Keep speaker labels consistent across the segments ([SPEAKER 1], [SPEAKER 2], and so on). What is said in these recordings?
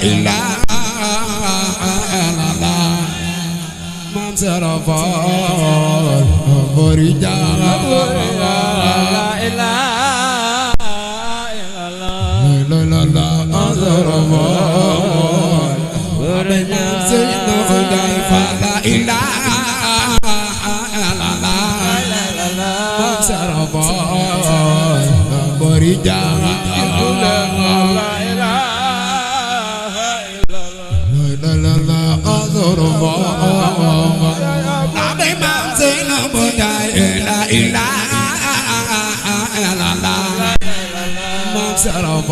[SPEAKER 1] ilaha illallah Mam Serafal Borija la ilaha illallah la Serafal Borija Sayyidina Khudaifa la ilaha illallah Mam Serafal Borija Sarafal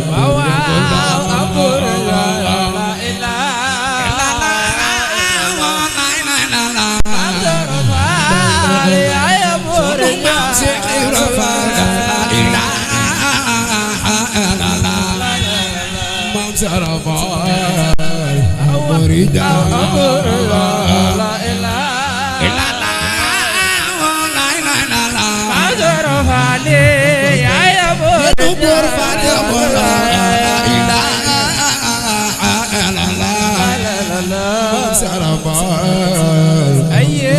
[SPEAKER 1] bawa kabur la ilaha illallah Sarafal ya burja Sarafal la ilaha illallah Mam Sarafal burja la ilaha illallah Sarafal Kubur pada bola ilaha illallah Sarafal ayye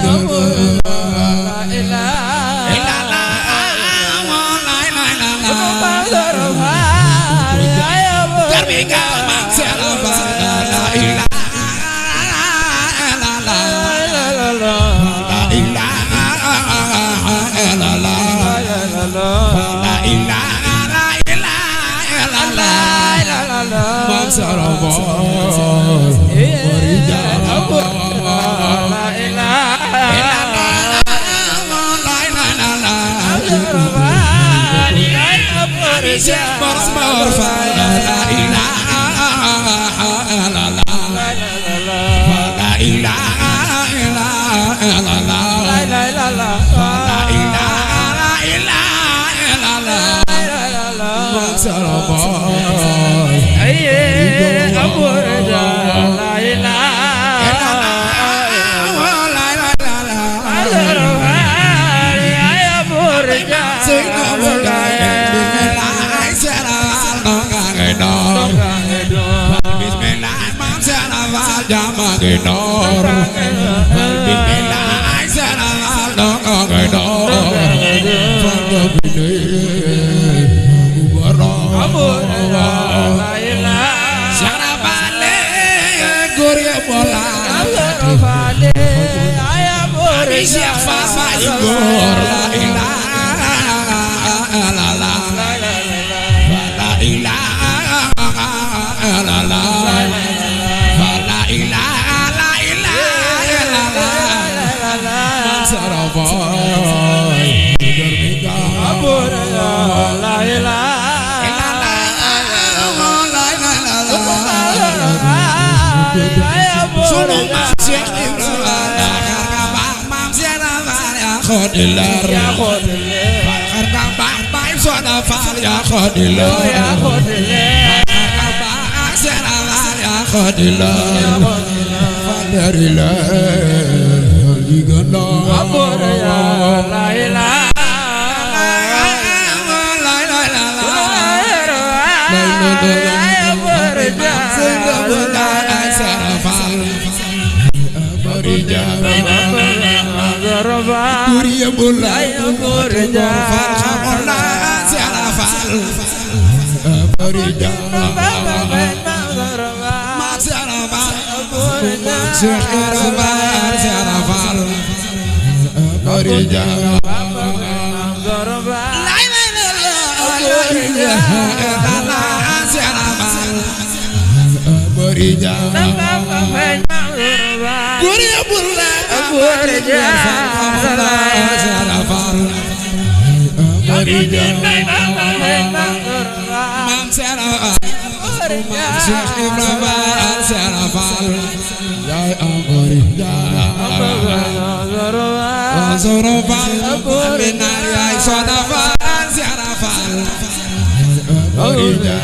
[SPEAKER 1] kubur la ilaha illallah Sarafal ya terbika Sarafal la ilaha Mam Sarafal Borija la ilaha illallah Sarafal ya burja Sarafal la ilaha illallah la ilaha illallah Mam Sarafal ayye kabur la ilaha Sarafal ya burja Bismillah Mam Sarafal jama gedor Bismillah Sarafal dong gedor kabur la ilaha Sarafal gurya bola Sarafal ya burja Igor la ilaha illallah la ilaha illallah la ilaha illallah Sarafal kabur la ilaha Khodilar ya khodilar Fakar kabah baik Sarafal ya khodilar ya khodilar Fakar kabah Sarafal ya khodilar Fadarilah digana kabur ya la ilaha ya burja Sarafal Borija Guriya bola burja Sarafal Borija Sarafal Sarafal Borija Borija Guriya bola burja Sarafal Borija Mam Sarafal Syekh Ibrahim Sarafal ya Borija Sarafal benar ya Sarafal Sarafal Borija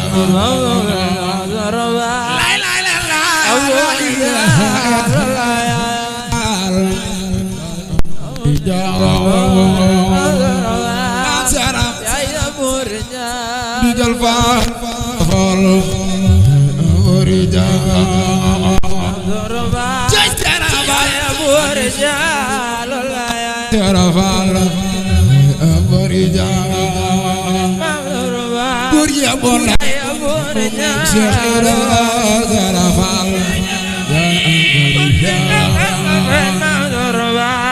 [SPEAKER 1] Sarafal Serafal Aborijal Gurya Bola Cheikh Ibra Serafal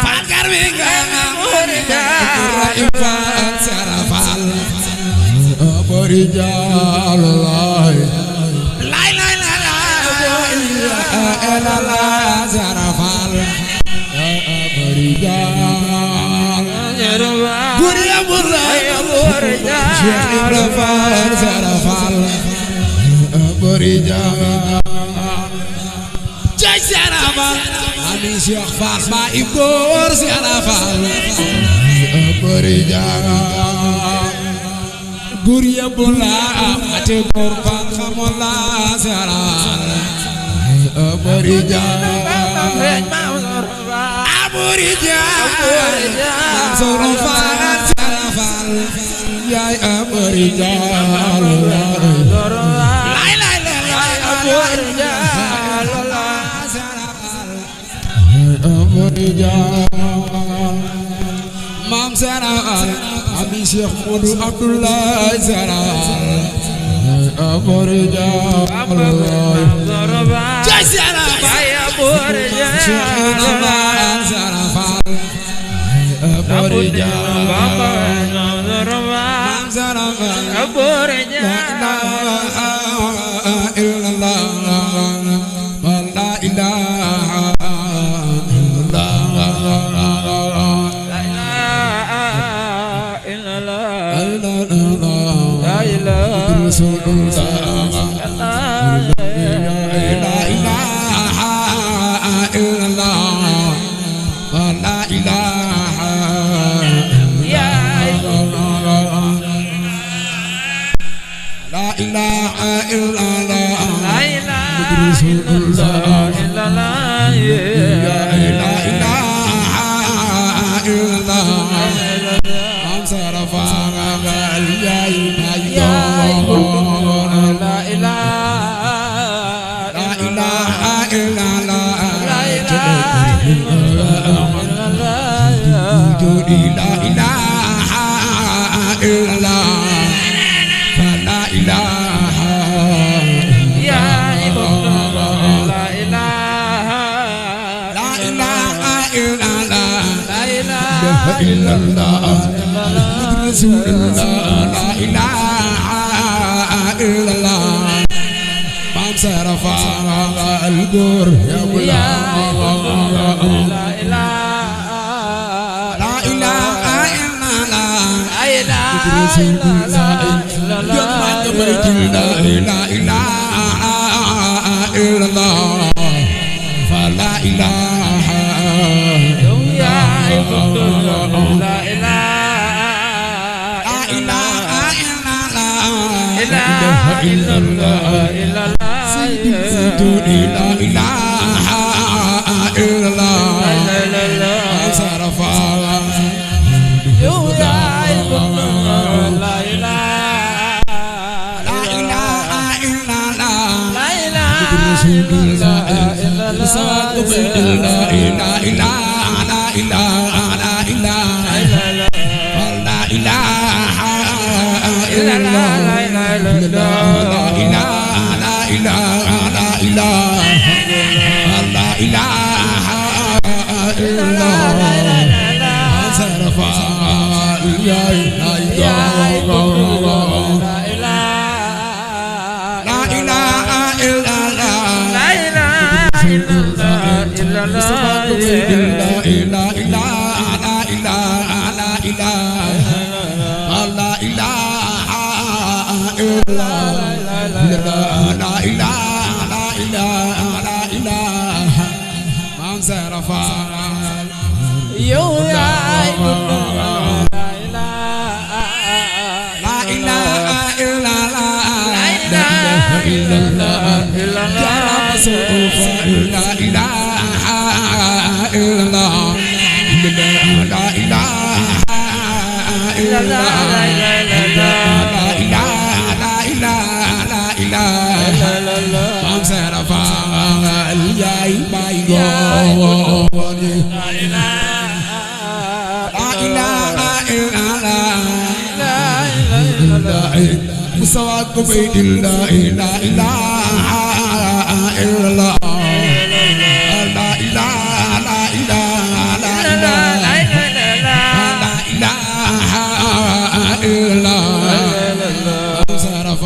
[SPEAKER 1] Fakar Wingana Ibrahim Serafal Aborijal La Serafal Gurya Bola Cheikh Ibrahim Serafal Aborijal Jai Serafal Ami Cheikh Fatma Ibor Serafal Aborijal Gurya Bola Ate Korban Kamola Serafal Aborijal Serafal Ya Aborijal Mam Serafal Abi Cheikh Modu Abdullah Serafal Aborijal Jai Serafal Serafal Aborijal Mam Serafal La ilaha مسواكم بيد الله لا إله إلا الله لا إله لا إله لا إله إلا الله صرف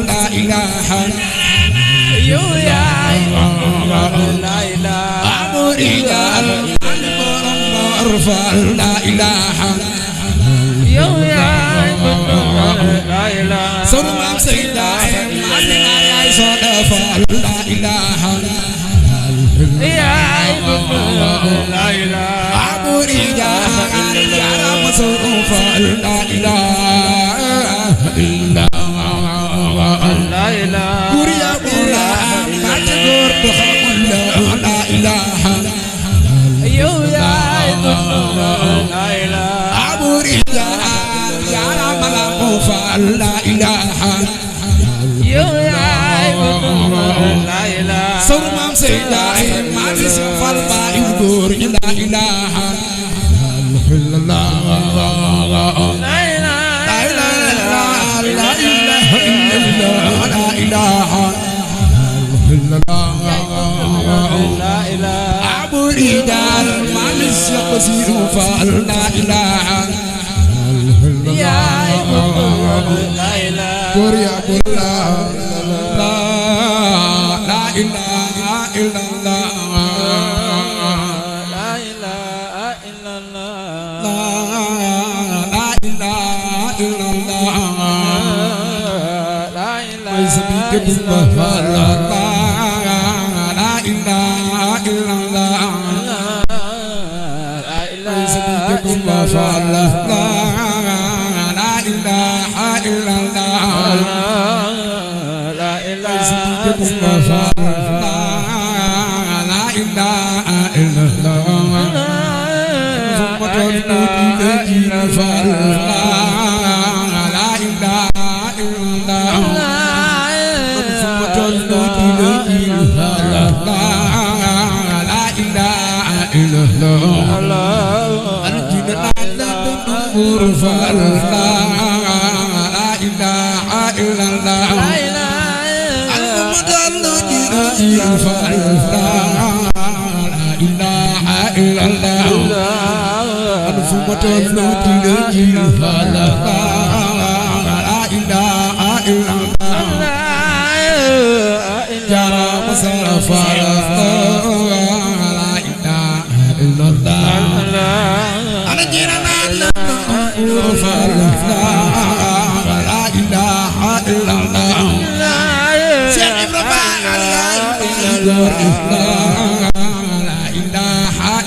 [SPEAKER 1] لا إله يو يا لا إله أبو رجال ارفع لا إله يو يا لا إله سرما سيدا يا صدفا لا إله يا لا إله أبو رجال يا مصروفا لا إله إلا لا إله كوريا كوريا كاتجور بخمل لا إله يو يا لا إله أبو رجال يا ملك لا إله يو يا لا إله سرمام سيدا ما تسفل ما يدور لا إله إلا الله لا إله لا إله لا إله إلا الله لا إله أبو رجال ما يصير فلا إله يا لا إله كوريا كوريا لا إله إلا الله لا إله إلا الله لا إله إلا الله لا إله إلا الله لا إله إلا الله لا إله إلا الله لا إله إلا الله لا إله إلا الله لا إله إلا الله ثم تنودي إلى لا إله إلا الله ثم تنودي إلى لا إله إلا الله الجنة تنور فلا لا إله إلا الله لا إله إلا الله ثم تنودي لا إله إلا الله جرى مصرف لا إله إلا الله أنا جيران لا إله إلا الله شيخ إبراهيم لا إله إلا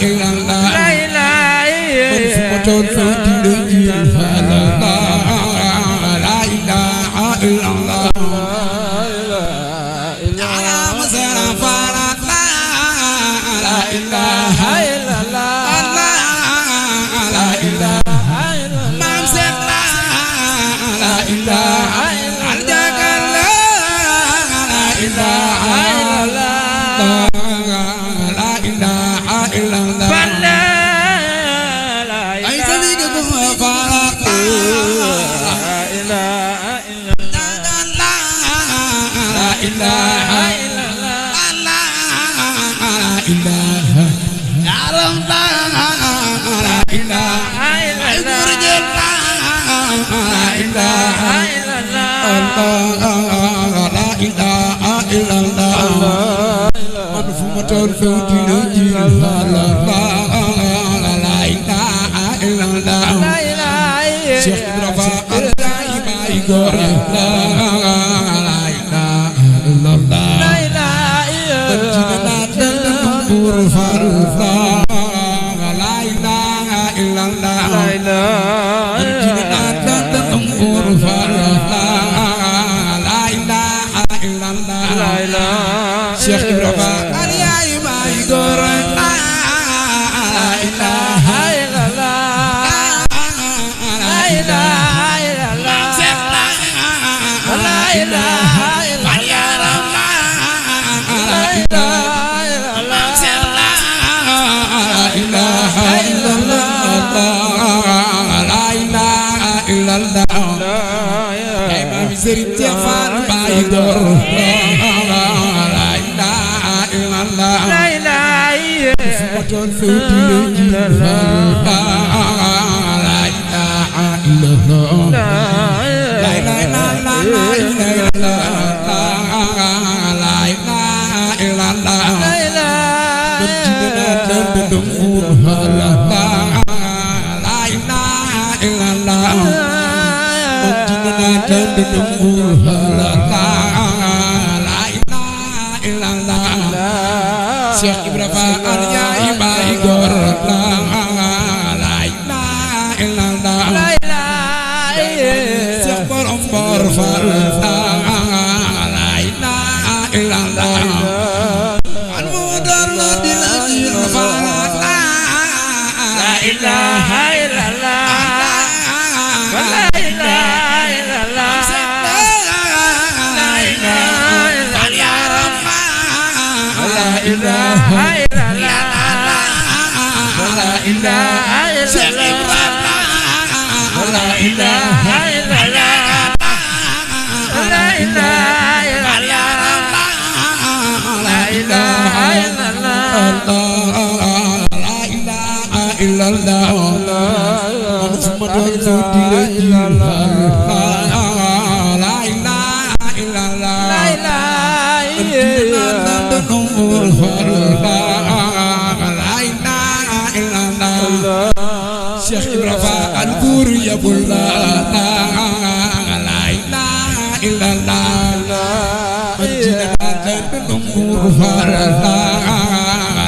[SPEAKER 1] الله لا إله إلا الله على مصرف لا إله إلا الله لا إله ما مسك لا إله الجاك لا إله إلا الله لا إله إلا الله ilaha illallah la ilaha illallah la ilaha Serigne Cheikh Fall Baye Gor la ilaha illallah la ilaha Cheikh Ibrahima Aliyah Baye Gor la ilaha illallah la ilaha Cheikh Borom Bor Fall la ilaha illallah al-mudallah dilajir Fall la ilaha illallah la ilaha illallah la ilaha illallah la ilaha illallah la ilaha illallah la ilaha illallah la ilaha illallah Muhammadur Rasulullah la ilaha illallah la ilaha illallah Cheikh Ibrahima Al-Gur ya Bullah la ilaha illallah Majidatan Umur Farah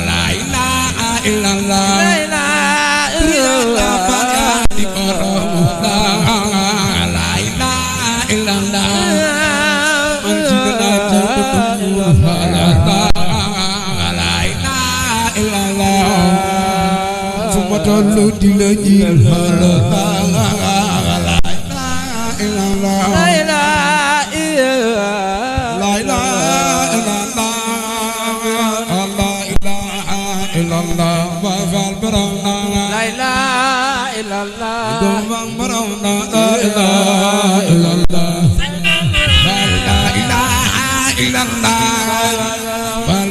[SPEAKER 1] la ilaha illallah la ilaha illallah di korom la ilaha illallah Majidatan Umur Farah la ilaha illallah Sumatolu dilajir la ilaha illallah la ilaha illallah la ilaha illallah wa fal barana la ilaha illallah domang barana la ilaha illallah la ilaha illallah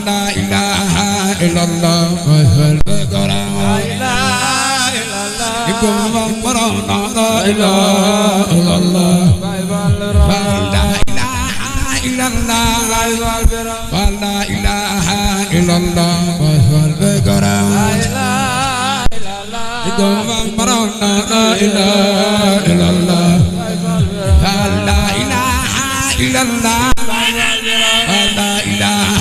[SPEAKER 1] la ilaha illallah wa fal barana la ilaha illallah domang barana la ilaha illallah la ilaha illallah la ilaha illallah wa fal barana la ilaha illallah domang barana la ilaha illallah la ilaha illallah la ilaha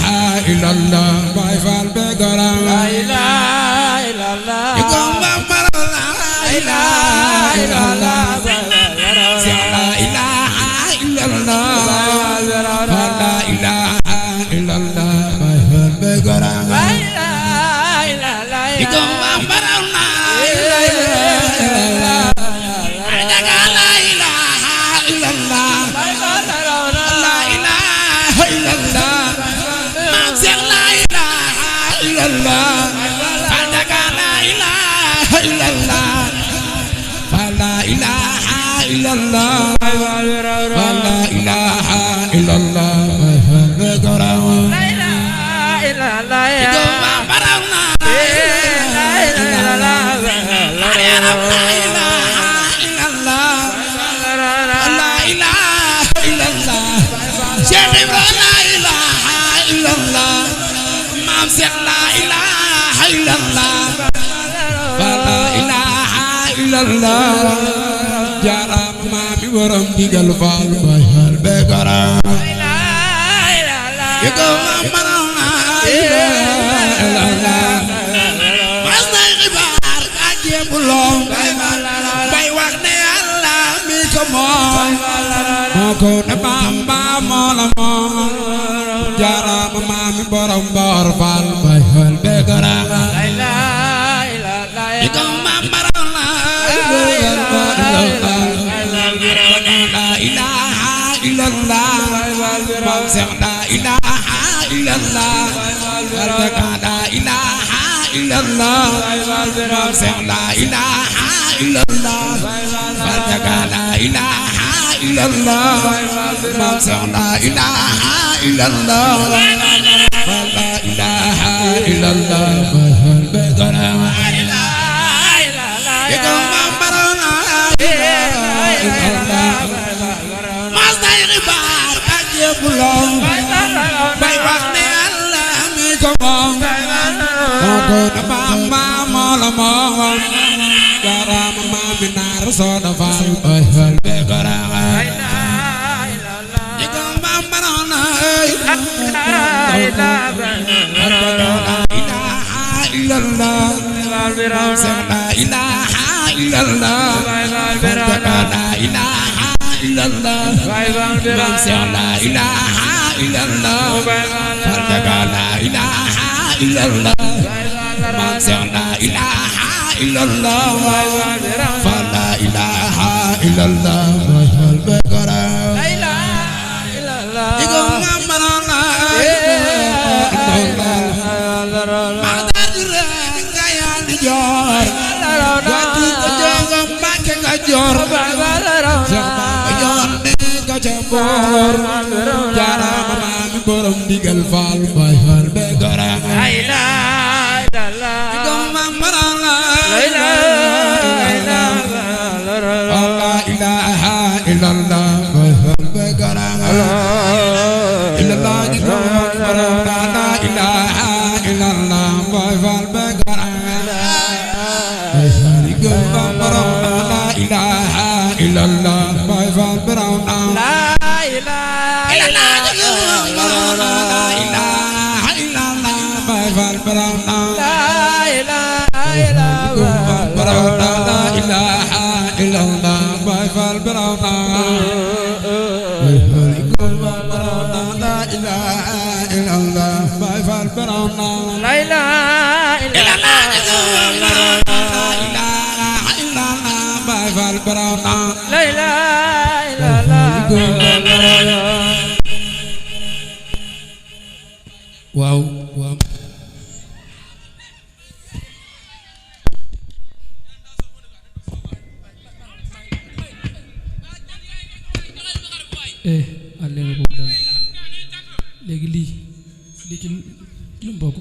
[SPEAKER 1] illallah wa fal barana la ilaha illallah domang barana la ilaha illallah la ilaha illallah la ilaha illallah wa fal barana la ilaha illallah domang barana la ilaha illallah la ilaha illallah Mam Cheikh la ilaha illallah Fadaga la ilaha illallah la ilaha illallah la ilaha illallah la ilaha illallah domang barana la ilaha illallah la ilaha illallah Cheikh Ibrahima la ilaha illallah Mam Cheikh la ilaha illallah la ilaha illallah jaram mami borom digal Fall Baye Begara la ilaha illallah yego marana illallah mas na xibaar ka jebulong bay wax ne Allah mi ko moom moko ne Bamba mo la moom jaram mami borom Bor Fall Baye Begara la ilaha illallah Seex la ilaha illallah Barka la ilaha illallah Seex la ilaha illallah Barka la ilaha illallah Seex la ilaha illallah la ilaha illallah mas day xibaar ak yëppuloo bay wax ne Allah mi ko moom ko na maama la moom garama maami naar soo dafa bay fal be garama ko maama na la ilaha illallah la ilaha illallah la ilaha illallah Mam Seex la ilaha illallah Barka la ilaha illallah Mam Seex la ilaha illallah la ilaha illallah Bekara la ilaha illallah Igo ngamana la Madadira ngaya di jor Gati ko jogam Mbàkke nga jor Jambor jarama maami borom digal faal bay faal be garama la ilaha illallah igom mamara la ilaha illallah bay faal be garama illallah igom mamara la ilaha illallah bay faal be garama igom mamara la ilaha illallah bay faal be garama Wow, wow. Allez boobu daal léegi lii ci lu mu bokk